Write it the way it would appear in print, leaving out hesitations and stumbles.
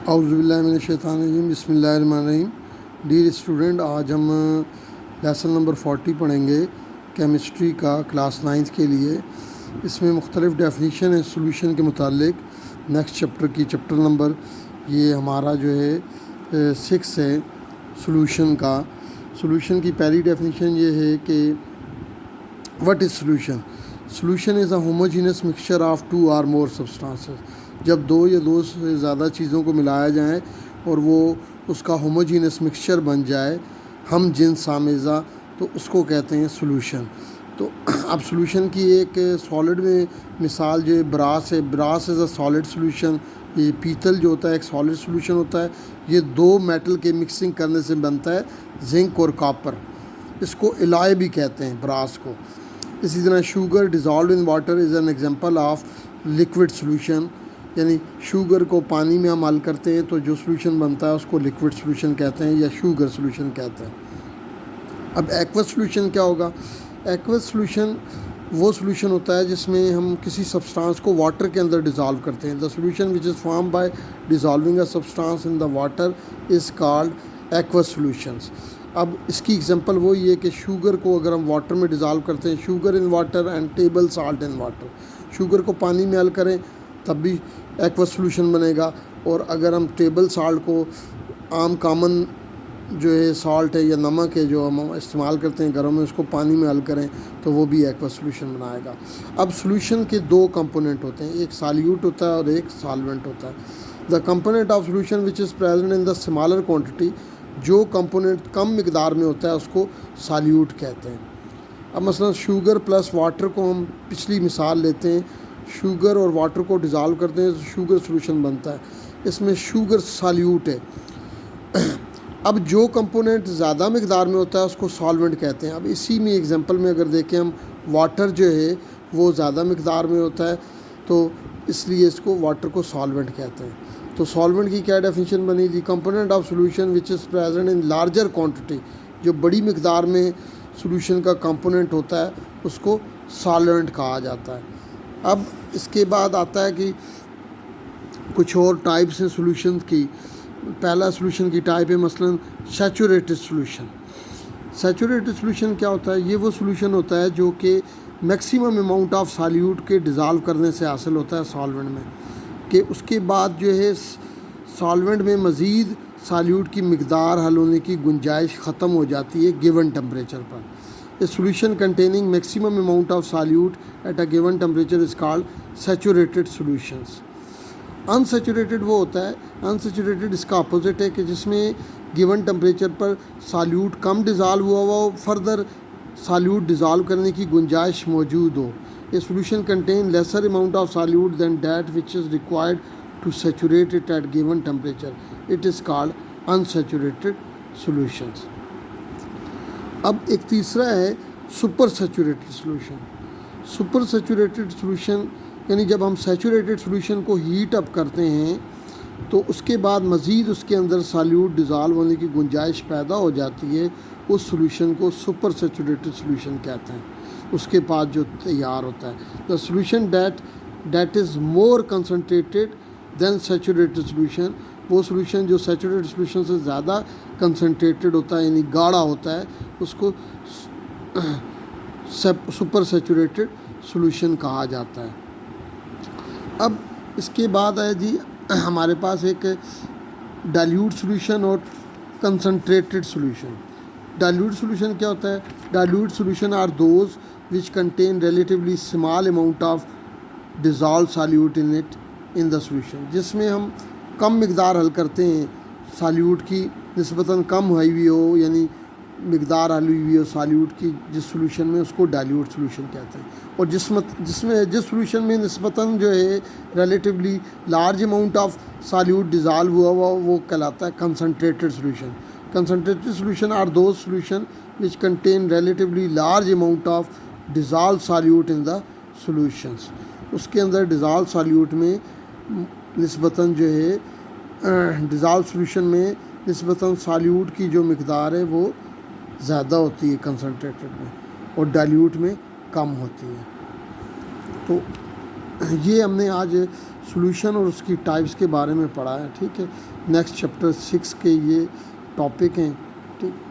اعوذ باللہ من الشیطان الرجیم، بسم اللہ الرحمن الرحیم۔ ڈیئر اسٹوڈنٹ، آج ہم لیسن نمبر 40 پڑھیں گے کیمسٹری کا، کلاس 9 کے لیے۔ اس میں مختلف ڈیفینیشن ہے سولوشن کے متعلق نیکسٹ چیپٹر کی۔ چیپٹر نمبر یہ ہمارا جو ہے 6 ہے سولوشن کا۔ سولوشن کی پہلی ڈیفینیشن یہ ہے کہ what is solution? Solution is a homogeneous mixture of 2 اور مور سبسٹانسز۔ جب 2 یا 2 سے زیادہ چیزوں کو ملایا جائیں اور وہ اس کا ہوموجینس مکسچر بن جائے، ہم جنس آمیزہ، تو اس کو کہتے ہیں سولوشن۔ تو اب سولوشن کی ایک سالڈ میں مثال جو ہے براس ہے۔ Brass is a solid solution. یہ پیتل جو ہوتا ہے ایک سالڈ سولوشن ہوتا ہے۔ یہ 2 میٹل کے مکسنگ کرنے سے بنتا ہے، زنک اور کاپر۔ اس کو الائے بھی کہتے ہیں براس کو۔ اسی طرح sugar dissolved in water is an example of liquid solution, یعنی شوگر کو پانی میں ہم حل کرتے ہیں تو جو سولوشن بنتا ہے اس کو لکوڈ سولوشن کہتے ہیں یا شوگر سولوشن کہتے ہیں۔ اب ایکوس سولوشن کیا ہوگا؟ ایکوس سولوشن وہ سولوشن ہوتا ہے جس میں ہم کسی سبسٹانس کو واٹر کے اندر ڈیزالو کرتے ہیں۔ The solution which is formed by dissolving a substance in the water is called aqueous solutions. اب اس کی ایگزامپل وہی ہے کہ شوگر کو اگر ہم واٹر میں ڈیزالو کرتے ہیں، sugar in water and table salt in water, sugar کو پانی میں حل کریں تب بھی ایکوس سولوشن بنے گا، اور اگر ہم ٹیبل سالٹ کو عام کامن جو ہے سالٹ ہے یا نمک ہے جو ہم استعمال کرتے ہیں گھروں میں، اس کو پانی میں حل کریں تو وہ بھی ایکوس سولوشن بنائے گا۔ اب سولوشن کے 2 کمپوننٹ ہوتے ہیں، ایک سالیوٹ ہوتا ہے اور ایک سالوینٹ ہوتا ہے۔ The component of solution which is present in the smaller quantity, جو کمپوننٹ کم مقدار میں ہوتا ہے اس کو سالیوٹ کہتے ہیں۔ اب مثلا شوگر پلس واٹر کو ہم پچھلی مثال لیتے ہیں، شوگر اور واٹر کو ڈیزالو کرتے ہیں تو شوگر سولوشن بنتا ہے، اس میں شوگر سالیوٹ ہے۔ اب جو کمپوننٹ زیادہ مقدار میں ہوتا ہے اس کو سالوینٹ کہتے ہیں۔ اب اسی میں ایگزامپل میں اگر دیکھیں ہم، واٹر جو ہے وہ زیادہ مقدار میں ہوتا ہے تو اس لیے اس کو واٹر کو سالوینٹ کہتے ہیں۔ تو سالوینٹ کی کیا ڈیفینیشن بنی؟ The component of solution which is present in larger quantity, جو بڑی مقدار میں سولوشن کا کمپوننٹ ہوتا ہے اس کو سالوینٹ کہا جاتا ہے۔ اب اس کے بعد آتا ہے کہ کچھ اور ٹائپس ہیں سولوشن کی۔ پہلا سولوشن کی ٹائپ ہے مثلا سیچوریٹڈ سولوشن۔ سیچوریٹڈ سولوشن کیا ہوتا ہے؟ یہ وہ سولوشن ہوتا ہے جو کہ میکسیمم اماؤنٹ آف سالیوٹ کے ڈیزالو کرنے سے حاصل ہوتا ہے سالوینٹ میں، کہ اس کے بعد جو ہے سالوینٹ میں مزید سالیوٹ کی مقدار حل ہونے کی گنجائش ختم ہو جاتی ہے given temperature per. A solution containing maximum amount of solute at a given temperature is called saturated solutions. Unsaturated وہ ہوتا ہے، unsaturated اس کا اپوزٹ ہے کہ جس میں given temperature پر solute کم ڈیزالو ہوا ہو، فردر solute ڈیزالو کرنے کی گنجائش موجود ہو۔ A solution contain lesser amount of solute than that which is required to saturate it at given temperature. It is called unsaturated solutions. اب ایک تیسرا ہے super saturated solution. Super saturated solution یعنی جب ہم سیچوریٹڈ سولوشن کو heat up کرتے ہیں تو اس کے بعد مزید اس کے اندر سالیوٹ ڈیزالو ہونے کی گنجائش پیدا ہو جاتی ہے، اس سولوشن کو سپر سیچوریٹڈ سولوشن کہتے ہیں۔ اس کے بعد جو تیار ہوتا ہے، the solution that is more concentrated than saturated solution, وہ سولوشن جو سیچوریٹڈ سولوشن سے زیادہ کنسنٹریٹڈ ہوتا ہے یعنی گاڑھا ہوتا ہے، اس کو سپر سیچوریٹڈ سولوشن کہا جاتا ہے۔ اب اس کے بعد ہے جی ہمارے پاس ایک ڈائلیوٹ سولوشن اور کنسنٹریٹڈ سولوشن۔ ڈائلیوٹ سولوشن کیا ہوتا ہے؟ Dilute solution are those which contain relatively small amount of dissolve solute in it in the solution, جس میں ہم کم مقدار حل کرتے ہیں، سالیوٹ کی نسبتاً کم ہوئی ہوئی ہو، یعنی مقدار حل ہوئی ہو سالیوٹ کی جس سولوشن میں، اس کو ڈائلیوٹ سولوشن کہتے ہیں۔ اور جس سولوشن میں نسبتاً جو ہے relatively large amount of solute dissolve ہوا وہ کہلاتا ہے concentrated solution. Concentrated solution are those solution which contain relatively large amount of dissolve solute in the solutions, اس کے اندر ڈیزالو سالیوٹ میں نسبتاً جو ہے ڈیزالو سولوشن میں نسبتاً سالیوٹ کی جو مقدار ہے وہ زیادہ ہوتی ہے کنسنٹریٹڈ میں، اور ڈائلیوٹ میں کم ہوتی ہے۔ تو یہ ہم نے آج سولوشن اور اس کی ٹائپس کے بارے میں پڑھا ہے. ٹھیک ہے. نیکسٹ چیپٹر 6 کے یہ ٹاپک ہیں. ٹھیک.